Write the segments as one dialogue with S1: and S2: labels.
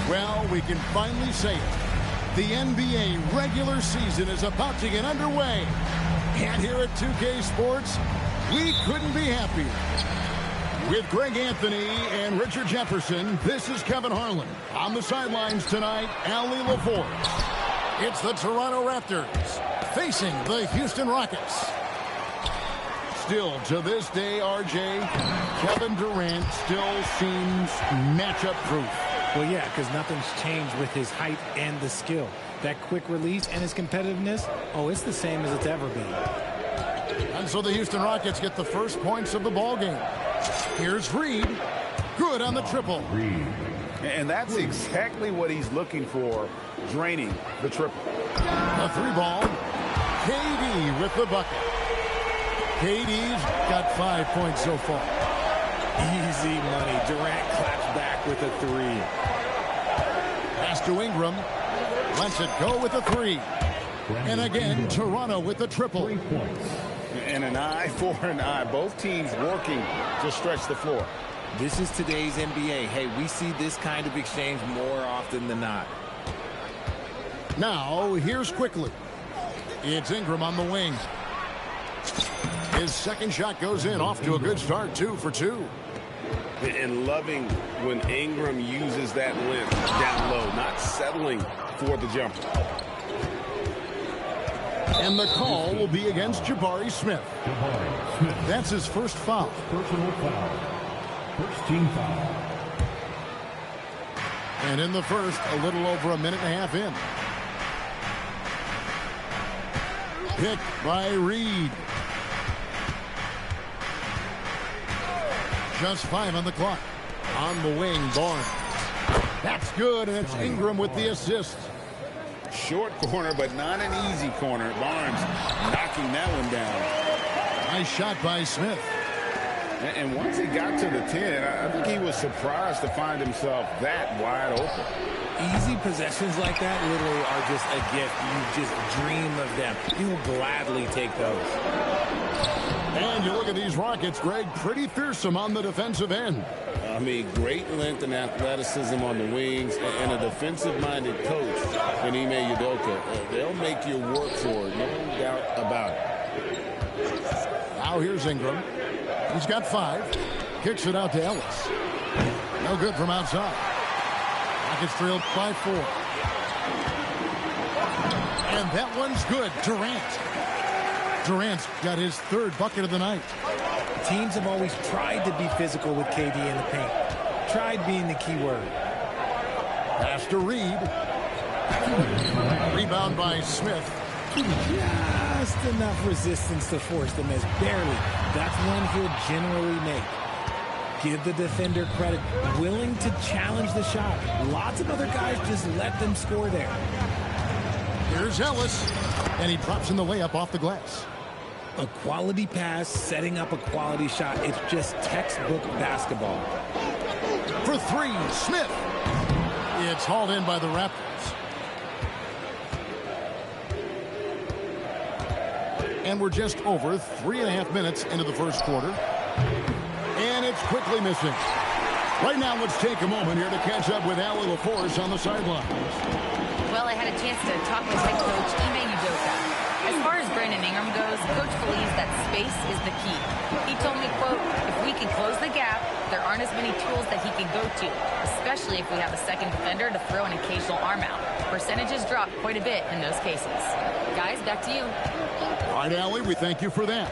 S1: Well, we can finally say it. The NBA regular season is about to get underway. And here at 2K Sports, we couldn't be happier. With Greg Anthony and Richard Jefferson, this is Kevin Harlan. On the sidelines tonight, Allie LaForce. It's the Toronto Raptors facing the Houston Rockets. Still, to this day, RJ, Kevin Durant still seems matchup proof.
S2: Well, yeah, because nothing's changed with his height and the skill. That quick release and his competitiveness, oh, it's the same as it's ever been.
S1: And so the Houston Rockets get the first points of the ballgame. Here's Reed. Good on the triple.
S3: And that's exactly what he's looking for, draining the triple.
S1: The three ball. KD with the bucket. KD's got 5 points so far.
S2: Easy money. Durant claps back with a three.
S1: Pass to Ingram. Lets it go with a three. And again, Toronto with the triple.
S3: And an eye for an eye. Both teams working to stretch the floor.
S2: This is today's NBA. Hey, we see this kind of exchange more often than not.
S1: Now, here's quickly. It's Ingram on the wing. His second shot goes in, off to a good start, 2 for 2.
S3: And loving when Ingram uses that length down low, not settling for the jumper.
S1: And the call will be against Jabari Smith. That's his first foul.
S4: Personal foul. First team foul.
S1: And in the first, a little over a minute and a half in. Picked by Reed. Just 5 on the clock. On the wing, Barnes. That's good, and it's Ingram with the assist.
S3: Short corner, but not an easy corner. Barnes knocking that one down.
S1: Nice shot by Smith.
S3: And once he got to the 10, I think he was surprised to find himself that wide open.
S2: Easy possessions like that literally are just a gift. You just dream of them. You will gladly take those.
S1: And you look at these Rockets, Greg, pretty fearsome on the defensive end.
S3: I mean, great length and athleticism on the wings, and a defensive-minded coach in Ime Udoka. They'll make you work for it, no doubt about it.
S1: Now here's Ingram. He's got 5. Kicks it out to Ellis. No good from outside. Rockets trailed by 4. And that one's good. Durant's got his 3rd bucket of the night.
S2: Teams have always tried to be physical with KD in the paint. Tried being the key word.
S1: Pass to Reed. Rebound by Smith.
S2: Just enough resistance to force the miss. Barely. That's one he'll generally make. Give the defender credit. Willing to challenge the shot. Lots of other guys just let them score there.
S1: Here's Ellis. And he drops in the layup off the glass.
S2: A quality pass, setting up a quality shot. It's just textbook basketball.
S1: For 3, Smith. It's hauled in by the Raptors. And we're just over 3.5 minutes into the first quarter. And it's quickly missing. Right now, let's take a moment here to catch up with Allie LaForce on the sidelines.
S5: Well, I had a chance to talk with head coach Ime Udoka. As far as Brandon Ingram goes, Coach believes that space is the key. He told me, quote, if we can close the gap, there aren't as many tools that he can go to, especially if we have a second defender to throw an occasional arm out. Percentages drop quite a bit in those cases. Guys, back to you.
S1: All right, Allie, we thank you for that.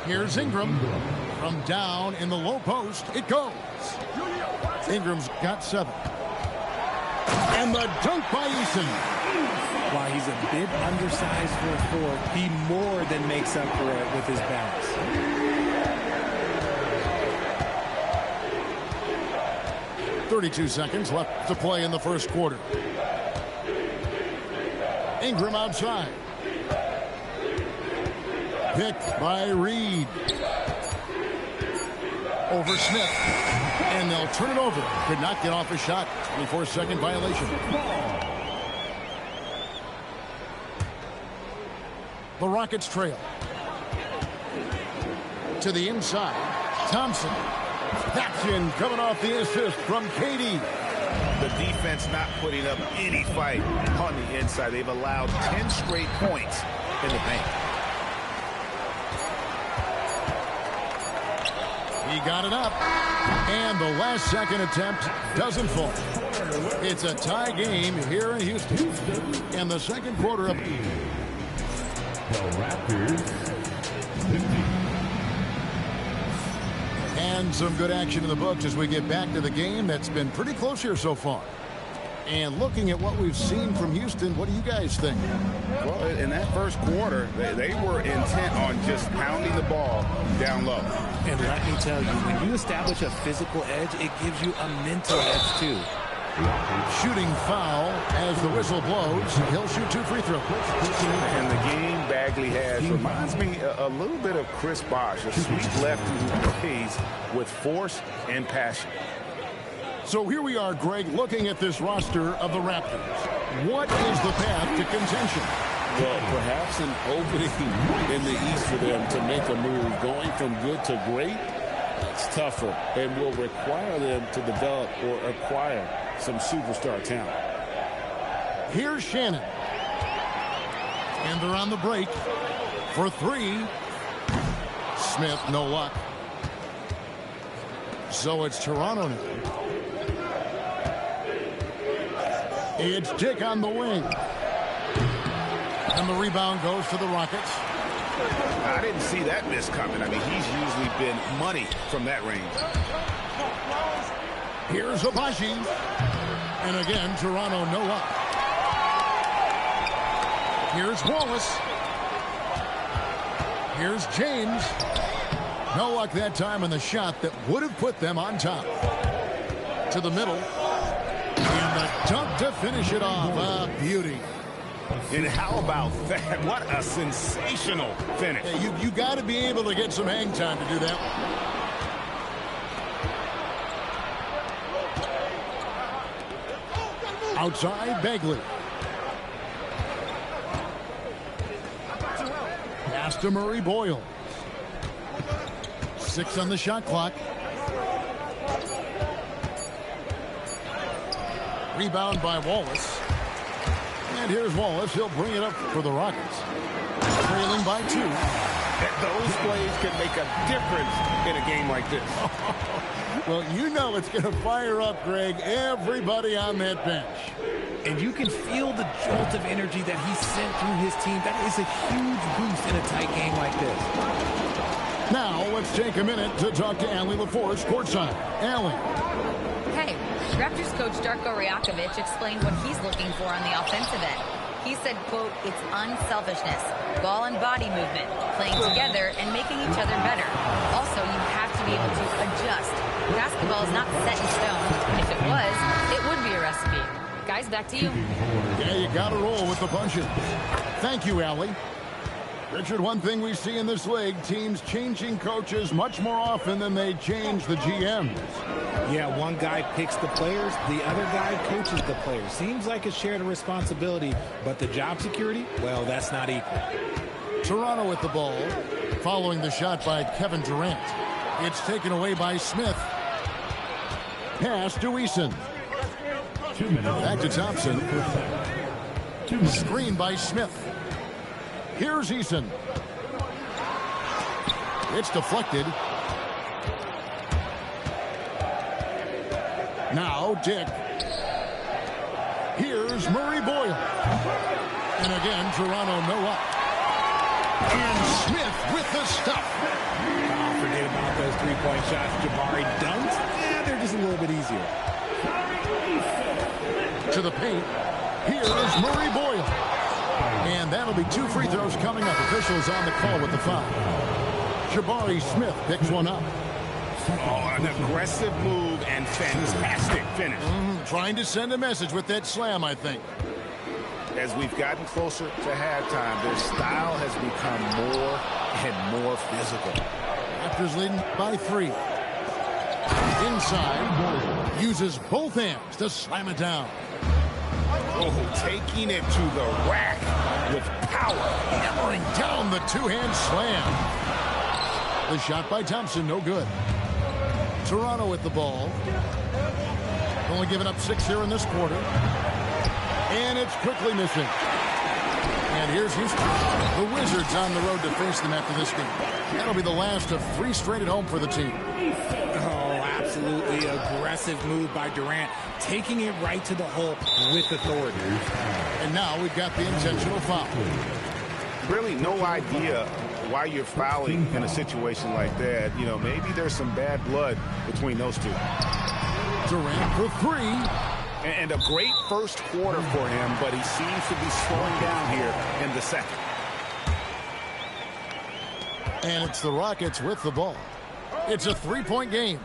S1: Here's Ingram. From down in the low post, it goes. Ingram's got 7. And the dunk by Eason.
S2: While he's a bit undersized for a 4, he more than makes up for it with his balance.
S1: .32 seconds left to play in the first quarter. Ingram outside. Picked by Reed. Over Smith. And they'll turn it over. Could not get off a shot. 24-second violation. The Rockets trail. To the inside. Thompson. Action coming off the assist from Katie.
S6: The defense not putting up any fight on the inside. They've allowed 10 straight points in the paint.
S1: He got it up. And the last second attempt doesn't fall. It's a tie game here in Houston. And the second quarter of
S4: The Raptors 50.
S1: And some good action in the books as we get back to the game that's been pretty close here so far. And looking at what we've seen from Houston, what do you guys think?
S3: Well, in that first quarter, they were intent on just pounding the ball down low.
S2: And let me tell you, when you establish a physical edge, it gives you a mental edge too.
S1: Shooting foul as the whistle blows. He'll shoot 2 free throws.
S3: And the game Bagley has reminds me a little bit of Chris Bosh, a sweet lefty who plays with force and passion.
S1: So here we are, Greg, looking at this roster of the Raptors. What is the path to contention?
S3: Well, perhaps an opening in the East for them to make a move. Going from good to great, it's tougher and will require them to develop or acquire some superstar talent.
S1: Here's Shannon. And they're on the break for 3. Smith, no luck. So it's Toronto now. It's Dick on the wing. And the rebound goes to the Rockets.
S6: I didn't see that miss coming. I mean, he's usually been money from that range.
S1: Here's Abaji. And again, Toronto no up. Here's Wallace. Here's James. No luck that time on the shot that would have put them on top. To the middle. And the dunk to finish it off. A beauty.
S6: And how about that? What a sensational finish.
S1: Hey, you got to be able to get some hang time to do that. Outside, Bagley. Pass to Murray Boyle. 6 on the shot clock. Rebound by Wallace. And here's Wallace. He'll bring it up for the Rockets. Trailing by 2.
S6: Those plays can make a difference in a game like this.
S1: Well, you know it's going to fire up, Greg, everybody on that bench.
S2: And you can feel the jolt of energy that he sent through his team. That is a huge boost in a tight game like this.
S1: Now, let's take a minute to talk to Allie LaForce courtside. Allie.
S5: Hey, Raptors coach Darko Rajakovic explained what he's looking for on the offensive end. He said, quote, it's unselfishness, ball and body movement, playing together and making each other better. Also, you have to be able to adjust. Basketball is not set in stone. If it was, it would be a recipe. Guys, back to you.
S1: Yeah, you got to roll with the punches. Thank you, Allie. Richard, one thing we see in this league, teams changing coaches much more often than they change the GMs.
S2: Yeah, one guy picks the players, the other guy coaches the players. Seems like a shared responsibility, but the job security, well, that's not equal.
S1: Toronto with the ball, following the shot by Kevin Durant. It's taken away by Smith. Pass to Eason.
S4: 2 minutes.
S1: Back to Thompson.
S4: 2 minutes.
S1: Screen by Smith. Here's Eason. It's deflected. Now Dick. Here's Murray Boyle. And again, Toronto no up. And Smith with the stuff.
S2: Oh, forget about those three-point shots. Jabari dunks. Yeah, they're just a little bit easier.
S1: To the paint. Here is Murray Boyle. And that'll be 2 free throws coming up. Officials on the call with the foul. Jabari Smith picks one up.
S6: Oh, an aggressive move and fantastic finish.
S1: Trying to send a message with that slam, I think.
S6: As we've gotten closer to halftime, their style has become more and more physical.
S1: Raptors leading by 3. Inside, uses both hands to slam it down.
S6: Oh, taking it to the rack with power.
S1: Hammering down the two-hand slam. The shot by Thompson, no good. Toronto with the ball. Only giving up 6 here in this quarter. And it's quickly missing. And here's Houston. The Wizards on the road to face them after this game. That'll be the last of 3 straight at home for the team.
S2: Oh, absolutely aggressive move by Durant, taking it right to the hole with authority.
S1: And now we've got the intentional foul.
S6: Really no idea why you're fouling in a situation like that. You know, maybe there's some bad blood between those two.
S1: Durant for 3.
S6: And a great first quarter for him, but he seems to be slowing down here in the second.
S1: And it's the Rockets with the ball. It's a 3-point game.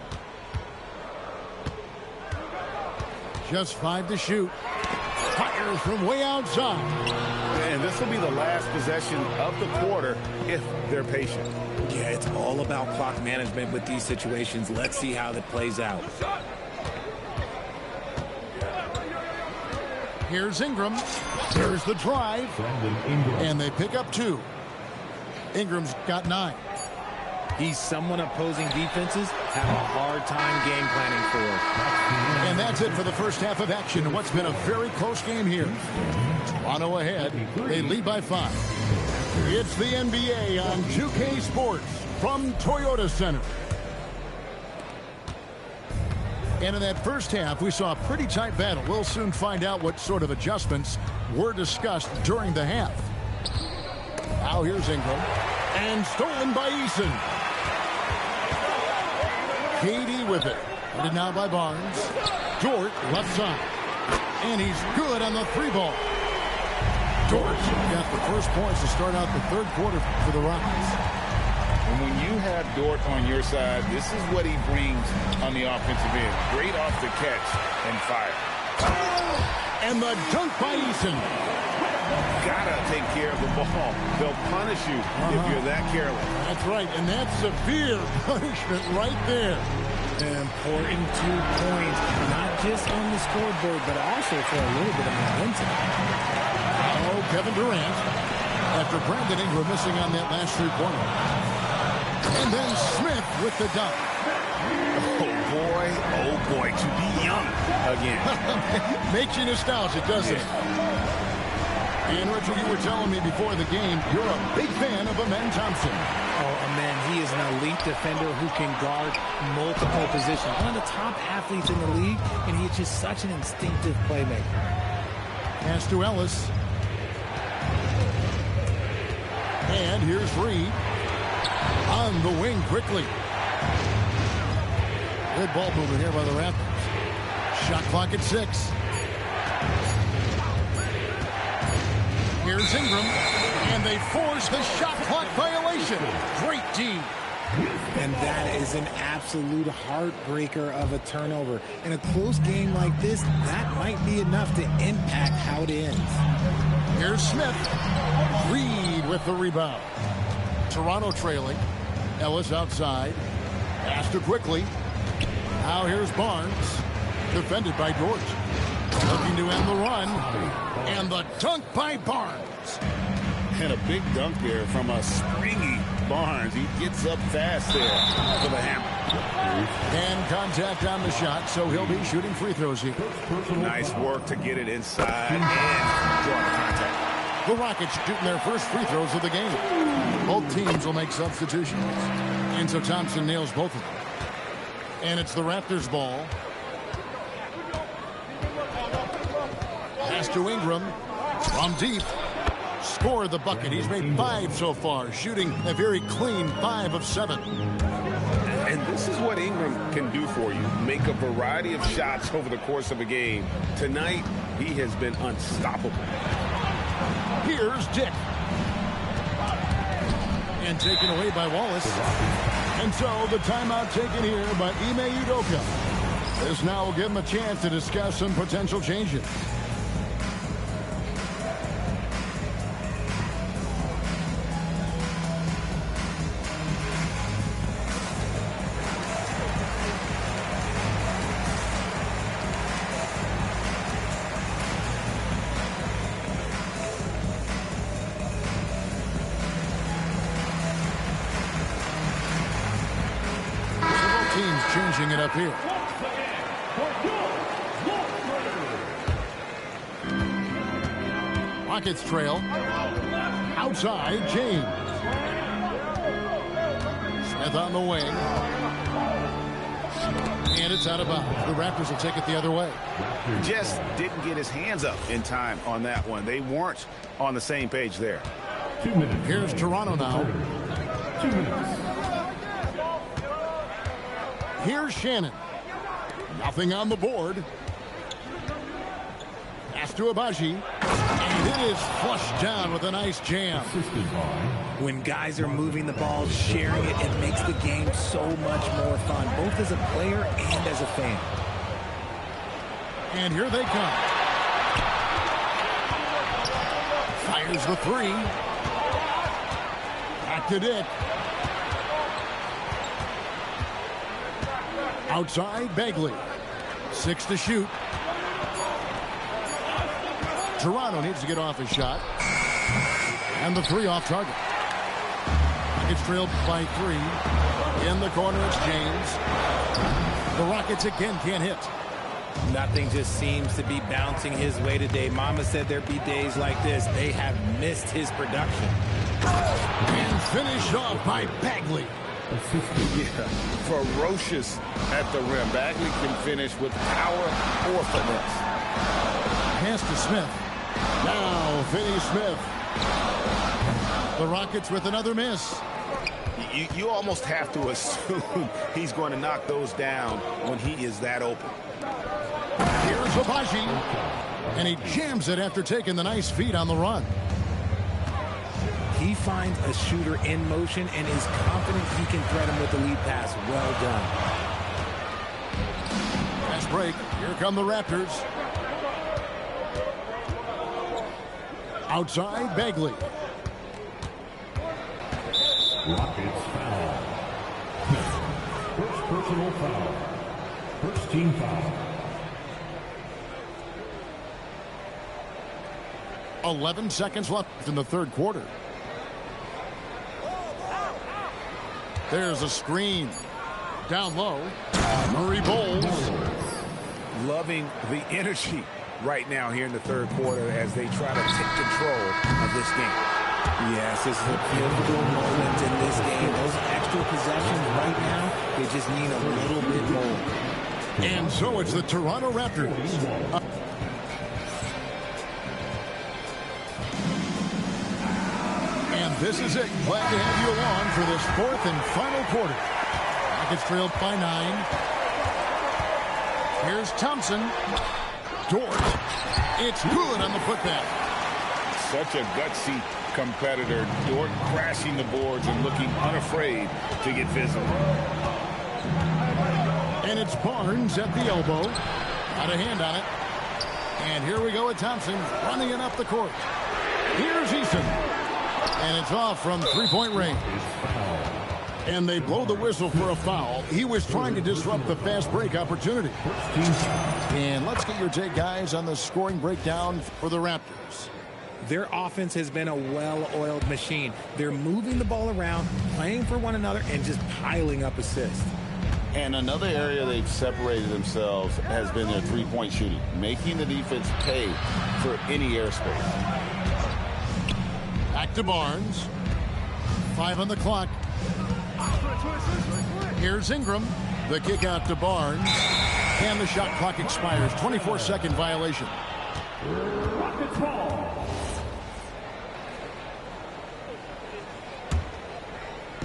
S1: Just 5 to shoot. Fires from way outside.
S6: And this will be the last possession of the quarter if they're patient.
S2: Yeah, it's all about clock management with these situations. Let's see how that plays out.
S1: Here's Ingram. Here's the drive. And they pick up 2. Ingram's got 9.
S2: He's someone opposing defenses have a hard time game planning for.
S1: And that's it for the first half of action. What's been a very close game here. Toronto ahead. They lead by 5. It's the NBA on 2K Sports from Toyota Center. And in that first half, we saw a pretty tight battle. We'll soon find out what sort of adjustments were discussed during the half. Now here's Ingram. And stolen by Eason. KD with it. Put it now by Barnes. Dort left side. And he's good on the 3-ball. Dort got the first points to start out the third quarter for the Rockets.
S3: And when you have Dort on your side, this is what he brings on the offensive end. Great off the catch and fire.
S1: And the dunk by Eason.
S6: Gotta take care of the ball. They'll punish you if you're that careless.
S1: That's right, and that's severe punishment right there.
S2: Important 2 points, not just on the scoreboard, but also for a little bit of momentum.
S1: Oh, Kevin Durant. After Brandon Ingram missing on that last 3-pointer. And then Smith with the dunk.
S6: Oh boy, to be young again.
S1: Makes you nostalgic, doesn't it? And Richard, you were telling me before the game, you're a big fan of Amen Thompson.
S2: Oh, man, he is an elite defender who can guard multiple positions. One of the top athletes in the league, and he's just such an instinctive playmaker.
S1: Pass to Ellis. And here's Reed. On the wing quickly. Good ball movement here by the Raptors. Shot clock at 6. Here's Ingram. And they force the shot clock violation. Great D.
S2: And that is an absolute heartbreaker of a turnover. In a close game like this, that might be enough to impact how it ends.
S1: Here's Smith. Reed with the rebound. Toronto trailing. Ellis outside. Pass to quickly. Now here's Barnes. Defended by Dort. Looking to end the run. And the dunk by Barnes.
S3: And a big dunk there from a springy Barnes. He gets up fast there for the hammer.
S1: And contact on the shot, so he'll be shooting free throws here.
S6: Nice work to get it inside and draw the contact.
S1: The Rockets shooting their first free throws of the game. Both teams will make substitutions. And so Thompson nails both of them. And it's the Raptors' ball. Pass to Ingram. From deep. Scored the bucket. He's made 5 so far, shooting a very clean 5 of 7.
S3: And this is what Ingram can do for you. Make a variety of shots over the course of a game. Tonight, he has been unstoppable.
S1: Here's Dick. And taken away by Wallace. And so the timeout taken here by Ime Udoka. This now will give him a chance to discuss some potential changes. changing it up here. Rockets trail. Outside, James. Smith on the wing. And it's out of bounds. The Raptors will take it the other way.
S6: Just didn't get his hands up in time on that one. They weren't on the same page there.
S4: 2 minutes.
S1: Here's Toronto now.
S4: 2 minutes.
S1: Here's Shannon. Nothing on the board. Pass to Abaji. And it is flushed down with a nice jam.
S2: When guys are moving the ball, sharing it, it makes the game so much more fun, both as a player and as a fan.
S1: And here they come. Fires the three. Back to Dick. Outside, Bagley. 6 to shoot. Toronto needs to get off his shot. And the three off target. It's trailed by 3. In the corner, it's James. The Rockets again can't hit.
S2: Nothing just seems to be bouncing his way today. Mama said there'd be days like this. They have missed his production.
S1: And finished off by Bagley.
S6: Yeah, ferocious at the rim. Bagley can finish with power or finesse.
S1: Pass to Smith. Now Finney-Smith. The Rockets with another miss.
S6: You almost have to assume he's going to knock those down when he is that open.
S1: Here's Abaji. And he jams it after taking the nice feed on the run.
S2: He finds a shooter in motion and is confident he can thread him with the lead pass. Well done.
S1: Fast break. Here come the Raptors. Outside, Bagley.
S4: Rockets foul. First personal foul. First team foul.
S1: 11 seconds left in the third quarter. There's a screen. Down low. Murray Bowles.
S6: Loving the energy right now here in the third quarter as they try to take control of this game.
S2: Yes, this is a pivotal moment in this game. Those extra possessions right now, they just need a little bit more.
S1: And so it's the Toronto Raptors. And this is it. Glad to have you along for this fourth and final quarter. Rockets trailed by 9. Here's Thompson. Dort. It's good on the putback.
S6: Such a gutsy competitor. Dort crashing the boards and looking unafraid to get physical.
S1: And it's Barnes at the elbow. Got a hand on it. And here we go with Thompson running it up the court. Here's Eason. And it's off from three-point range. And they blow the whistle for a foul. He was trying to disrupt the fast break opportunity. And let's get your take, guys, on the scoring breakdown for the Raptors.
S2: Their offense has been a well-oiled machine. They're moving the ball around, playing for one another, and just piling up assists.
S3: And another area they've separated themselves has been their three-point shooting, making the defense pay for any airspace.
S1: Back to Barnes. 5 on the clock. Here's Ingram. The kick out to Barnes. And the shot clock expires. 24-second violation.
S4: Rockets ball.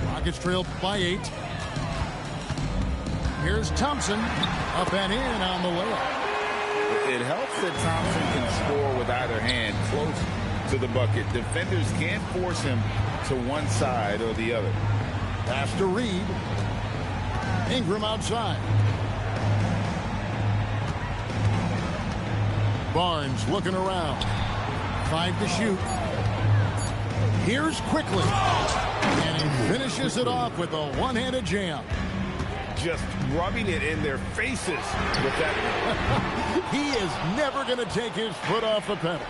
S1: Rockets trailed by 8. Here's Thompson. Up and in on the layup.
S6: It helps that Thompson can score with either hand close to the bucket. Defenders can't force him to one side or the other.
S1: Pass to Reed. Ingram outside. Barnes looking around. 5 to shoot. Here's Quickly. And he finishes it off with a one-handed jam.
S6: Just rubbing it in their faces with that.
S1: He is never going to take his foot off the pedal.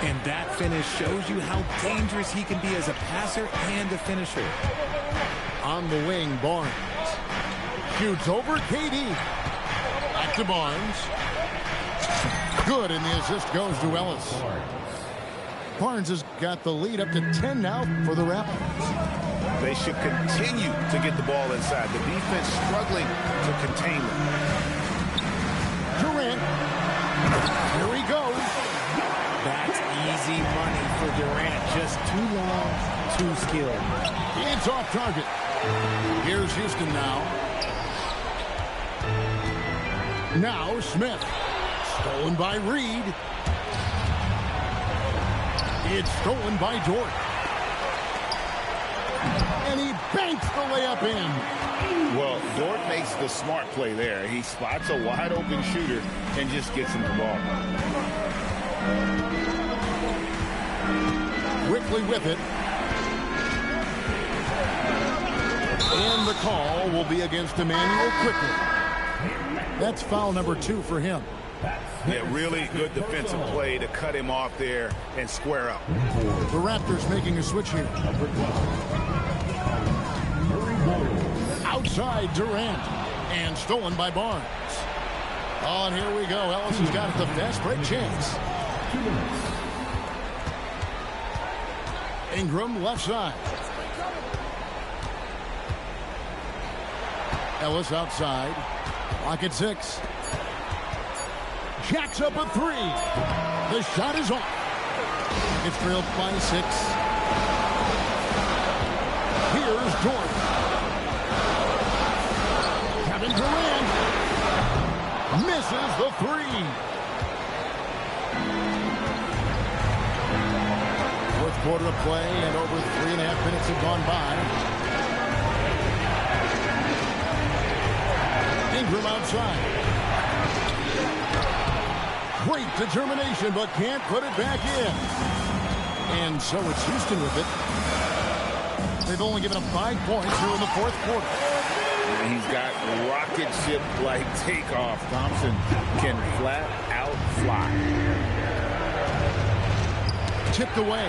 S2: And that finish shows you how dangerous he can be as a passer and a finisher.
S1: On the wing, Barnes. Shoots over KD. Back to Barnes. Good, and the assist goes to Ellis. Barnes has got the lead up to 10 now for the Raptors.
S6: They should continue to get the ball inside. The defense struggling to contain them.
S1: Durant. Here he goes.
S2: That's easy money for Durant. Just too long, too skilled.
S1: It's off target. Here's Houston now. Now Smith. Stolen by Reed. It's stolen by Dort. And he banks the layup in.
S6: Well, Dort makes the smart play there. He spots a wide open shooter and just gets him the ball.
S1: Quickly with it. And the call will be against Emmanuel Quickly. That's foul number 2 for him.
S6: Yeah, really good defensive play to cut him off there and square up.
S1: The Raptors making a switch here. Outside Durant. And stolen by Barnes. Oh, and here we go. Ellis has got it, the fast break chance. Ingram left side. Ellis outside. Clock at 6. Jacks up a 3. The shot is off. It's trailed by 6. Here's Dort. Kevin Durant misses the 3. Fourth quarter of play, and over 3.5 minutes have gone by. Ingram outside. Great determination, but can't put it back in. And so it's Houston with it. They've only given up 5 points here in the fourth quarter.
S6: And he's got rocket ship-like takeoff. Thompson can flat out fly.
S1: Tipped away.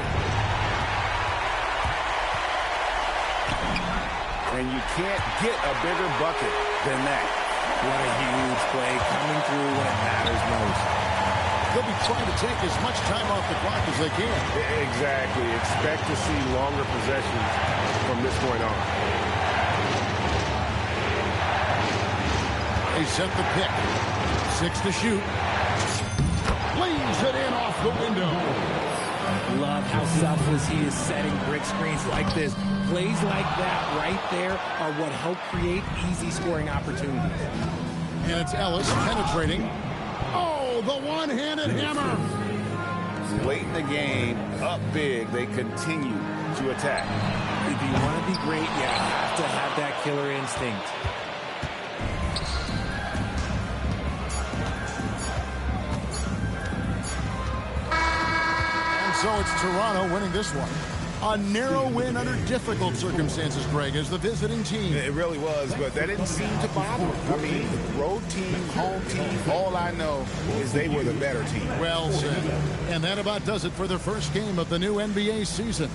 S6: And you can't get a bigger bucket than that.
S2: What a huge play coming through when it matters most.
S1: They'll be trying to take as much time off the clock as they can.
S6: Exactly. Expect to see longer possessions from this point on.
S1: They set the pick. 6 to shoot. Lays it in off the window.
S2: Love how selfless he is setting brick screens like this. Plays like that right there are what help create easy scoring opportunities.
S1: And it's Ellis penetrating. Oh, the one-handed hammer.
S6: Late in the game, up big, they continue to attack.
S2: If you want to be great, you have to have that killer instinct.
S1: And so it's Toronto winning this one. A narrow win under difficult circumstances, Greg, as the visiting team.
S6: It really was, but that didn't seem to bother them. I mean, road team, home team, all I know is they were the better team.
S1: Well said. And that about does it for the first game of the new NBA season.